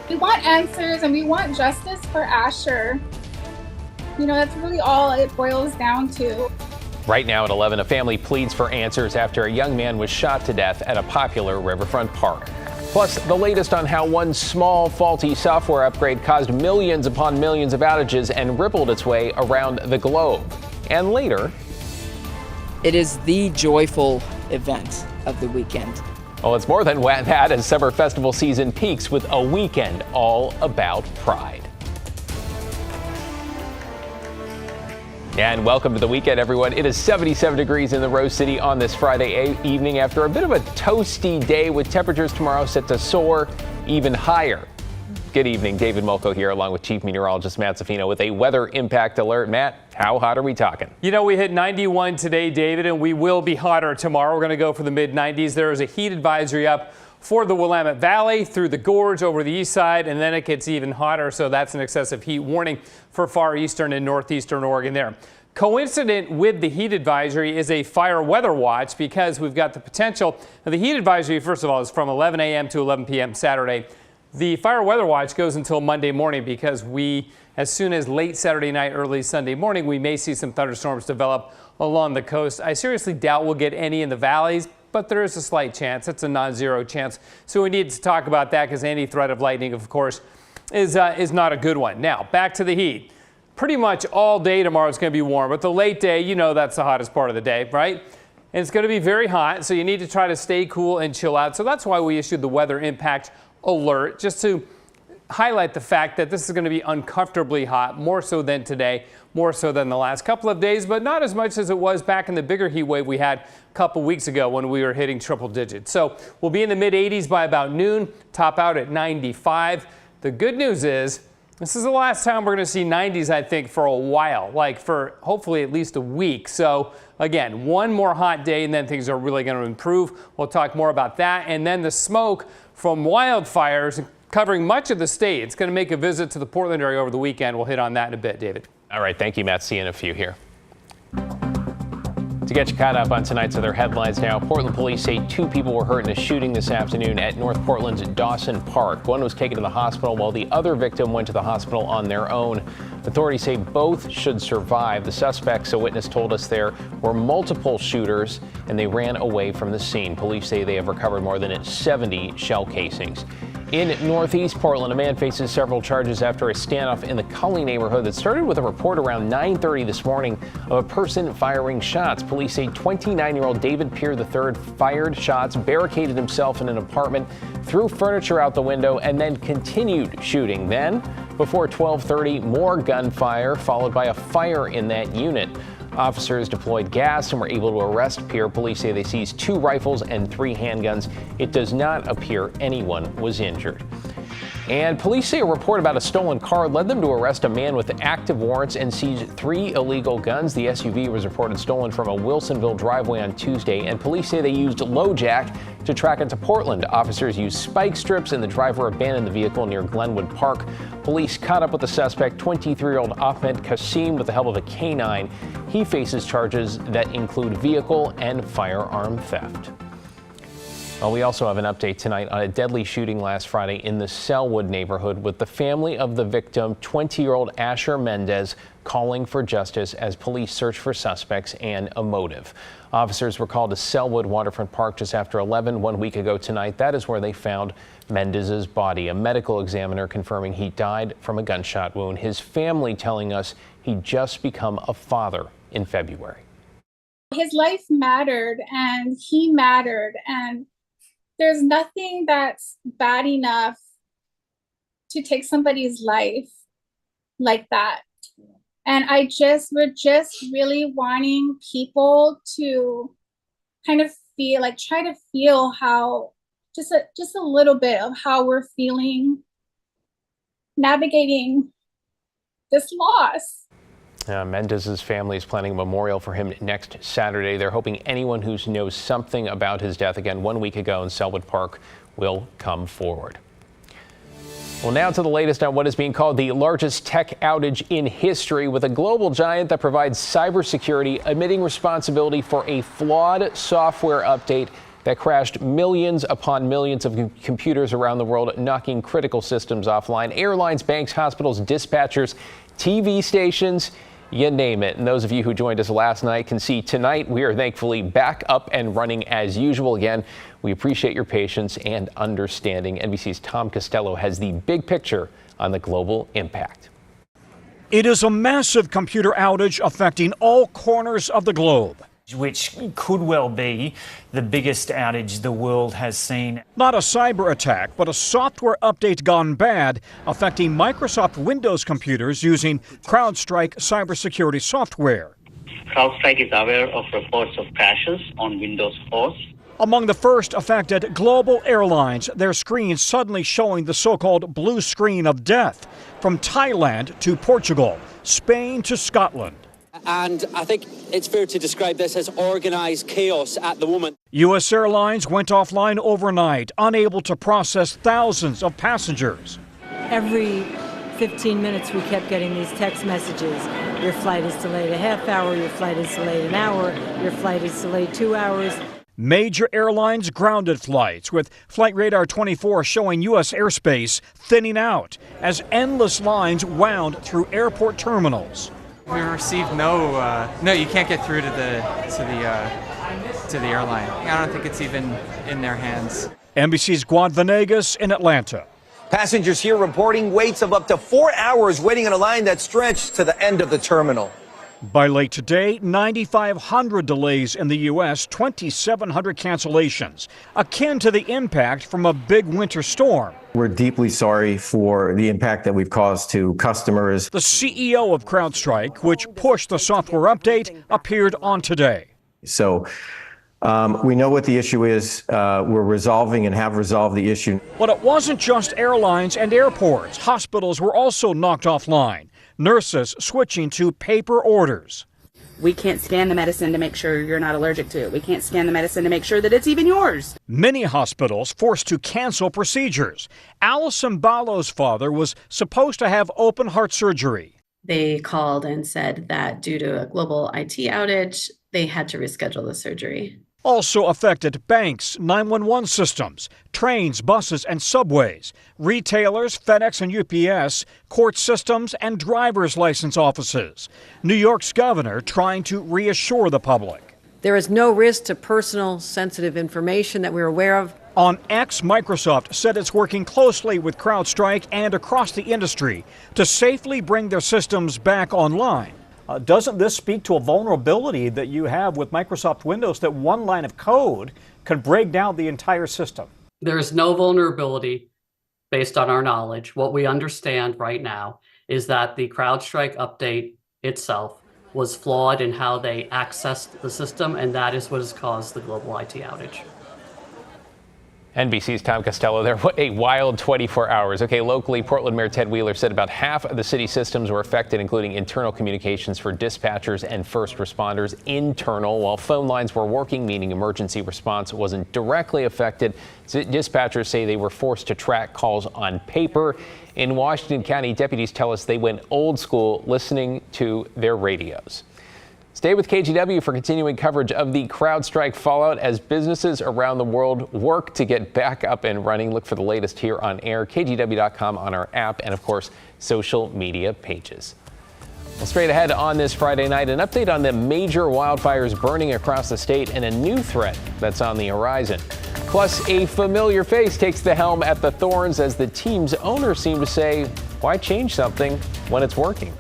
We want answers and we want justice for Asher. That's really all it boils down to. Right now at 11, a family pleads for answers after a young man was shot to death at a popular riverfront park. Plus, the latest on how one small faulty software upgrade caused millions upon millions of outages and rippled its way around the globe. And later, it is the joyful event of the weekend. Well, it's more than that as summer festival season peaks with a weekend all about pride. And welcome to the weekend, everyone. It is 77 degrees in the Rose City on this Friday evening after a bit of a toasty day with temperatures tomorrow set to soar even higher. Good evening. David Molko here along with Chief Meteorologist Matt Zafino with a weather impact alert. Matt, how hot are we talking? We hit 91 today, David, and we will be hotter tomorrow. We're going to go for the mid 90s. There is a heat advisory up for the Willamette Valley, through the gorge, over the east side, and then it gets even hotter. So that's an excessive heat warning for far eastern and northeastern Oregon there. Coincident with the heat advisory is a fire weather watch because we've got the potential. Now, the heat advisory, first of all, is from 11 a.m. to 11 p.m. Saturday. The fire weather watch goes until Monday morning because as soon as late Saturday night, early Sunday morning, we may see some thunderstorms develop along the coast. I seriously doubt we'll get any in the valleys, but there is a slight chance. It's a non-zero chance. So we need to talk about that because any threat of lightning, of course, is not a good one. Now, back to the heat. Pretty much all day tomorrow is going to be warm, but the late day, that's the hottest part of the day, right? And it's going to be very hot, so you need to try to stay cool and chill out. So that's why we issued the weather impact alert, just to highlight the fact that this is going to be uncomfortably hot, more so than today, more so than the last couple of days, but not as much as it was back in the bigger heat wave we had a couple weeks ago when we were hitting triple digits. So we'll be in the mid 80s by about noon, top out at 95. The good news is this is the last time we're going to see 90s, I think, for a while, like for hopefully at least a week. So again, one more hot day and then things are really going to improve. We'll talk more about that. And then the smoke from wildfires covering much of the state. It's going to make a visit to the Portland area over the weekend. We'll hit on that in a bit, David. All right. Thank you, Matt. See you in a few here. To get you caught up on tonight's other headlines now, Portland police say 2 people were hurt in a shooting this afternoon at North Portland's Dawson Park. One was taken to the hospital while the other victim went to the hospital on their own. Authorities say both should survive. The suspects, a witness told us, there were multiple shooters and they ran away from the scene. Police say they have recovered more than 70 shell casings. In Northeast Portland, a man faces several charges after a standoff in the Cully neighborhood that started with a report around 9:30 this morning of a person firing shots. Police say 29-year-old David Peer III fired shots, barricaded himself in an apartment, threw furniture out the window, and then continued shooting. Then, before 12:30, more gunfire, followed by a fire in that unit. Officers deployed gas and were able to arrest Peer. Police say they seized 2 rifles and 3 handguns. It does not appear anyone was injured. And police say a report about a stolen car led them to arrest a man with active warrants and seize 3 illegal guns. The SUV was reported stolen from a Wilsonville driveway on Tuesday, and police say they used LoJack to track it to Portland. Officers used spike strips and the driver abandoned the vehicle near Glenwood Park. Police caught up with the suspect, 23-year-old Ahmed Kasim, with the help of a canine. He faces charges that include vehicle and firearm theft. Well, we also have an update tonight on a deadly shooting last Friday in the Selwood neighborhood, with the family of the victim, 20-year-old Asher Mendez, calling for justice as police search for suspects and a motive. Officers were called to Selwood Waterfront Park just after 11 1 week ago tonight. That is where they found Mendez's body. A medical examiner confirming he died from a gunshot wound. His family telling us he'd just become a father in February. His life mattered and he mattered, and there's nothing that's bad enough to take somebody's life like that. And we're just really wanting people to kind of try to feel how, just a little bit of how we're feeling navigating this loss. Mendez's family is planning a memorial for him next Saturday. They're hoping anyone who knows something about his death, again 1 week ago in Selwood Park, will come forward. Well, now to the latest on what is being called the largest tech outage in history, with a global giant that provides cybersecurity admitting responsibility for a flawed software update that crashed millions upon millions of computers around the world, knocking critical systems offline. Airlines, banks, hospitals, dispatchers, TV stations, you name it. And those of you who joined us last night can see tonight we are thankfully back up and running as usual again. We appreciate your patience and understanding. NBC's Tom Costello has the big picture on the global impact. It is a massive computer outage affecting all corners of the globe, which could well be the biggest outage the world has seen. Not a cyber attack, but a software update gone bad, affecting Microsoft Windows computers using CrowdStrike cybersecurity software. CrowdStrike is aware of reports of crashes on Windows hosts. Among the first affected, Global Airlines, their screens suddenly showing the so-called blue screen of death, from Thailand to Portugal, Spain to Scotland. And I think it's fair to describe this as organized chaos at the moment. U.S. Airlines went offline overnight, unable to process thousands of passengers. Every 15 minutes we kept getting these text messages. Your flight is delayed a half hour, your flight is delayed an hour, your flight is delayed 2 hours. Major airlines grounded flights, with Flight Radar 24 showing U.S. airspace thinning out as endless lines wound through airport terminals. We received no, you can't get through to the airline. I don't think it's even in their hands. NBC's Guad Venegas in Atlanta. Passengers here reporting waits of up to 4 hours waiting in a line that stretched to the end of the terminal. By late today, 9,500 delays in the U.S., 2,700 cancellations, akin to the impact from a big winter storm. We're deeply sorry for the impact that we've caused to customers. The CEO of CrowdStrike, which pushed the software update, appeared on Today. So we know what the issue is. We're resolving and have resolved the issue. But it wasn't just airlines and airports. Hospitals were also knocked offline. Nurses switching to paper orders. We can't scan the medicine to make sure you're not allergic to it. We can't scan the medicine to make sure that it's even yours. Many hospitals forced to cancel procedures. Allison Ballo's father was supposed to have open heart surgery. They called and said that due to a global IT outage, they had to reschedule the surgery. Also affected banks, 911 systems, trains, buses, and subways, retailers, FedEx and UPS, court systems, and driver's license offices. New York's governor trying to reassure the public. There is no risk to personal sensitive information that we're aware of. On X, Microsoft said it's working closely with CrowdStrike and across the industry to safely bring their systems back online. Doesn't this speak to a vulnerability that you have with Microsoft Windows, that one line of code can break down the entire system? There's no vulnerability based on our knowledge. What we understand right now is that the CrowdStrike update itself was flawed in how they accessed the system, and that is what has caused the global IT outage. NBC's Tom Costello there. What a wild 24 hours. Okay, locally, Portland Mayor Ted Wheeler said about half of the city systems were affected, including internal communications for dispatchers and first responders. Internal, while phone lines were working, meaning emergency response wasn't directly affected. Dispatchers say they were forced to track calls on paper. In Washington County, deputies tell us they went old school, listening to their radios. Stay with KGW for continuing coverage of the CrowdStrike fallout as businesses around the world work to get back up and running. Look for the latest here on air, KGW.com, on our app, and of course, social media pages. Well, straight ahead on this Friday night, an update on the major wildfires burning across the state and a new threat that's on the horizon. Plus, a familiar face takes the helm at the Thorns as the team's owners seem to say, why change something when it's working?